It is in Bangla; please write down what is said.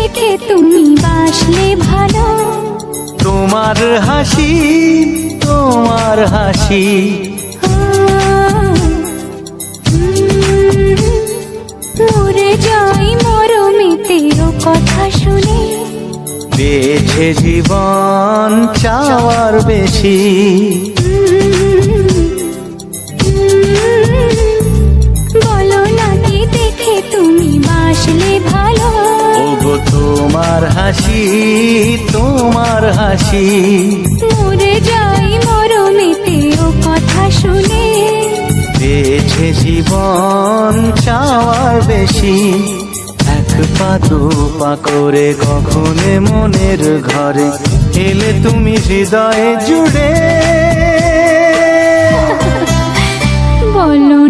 দেখে তুমি বাসলে ভালো। তোমার হাসি, তোমার হাসি, মরে যাই মরমিতেও কথা শুনে। বেছে জীবন চাওয়ার বেশি। বলো নাকি দেখে তুমি বাসলে ভালো। ওগো তোমার হাসি, তোমার হাসি, মরে যাই মরমিতেও কথা শুনে। বেছে জীবন চাওয়ার বেশি। এক পা দু পা করে কখনে মনের ঘরে এলে তুমি হৃদয়ে জুড়ে। বলো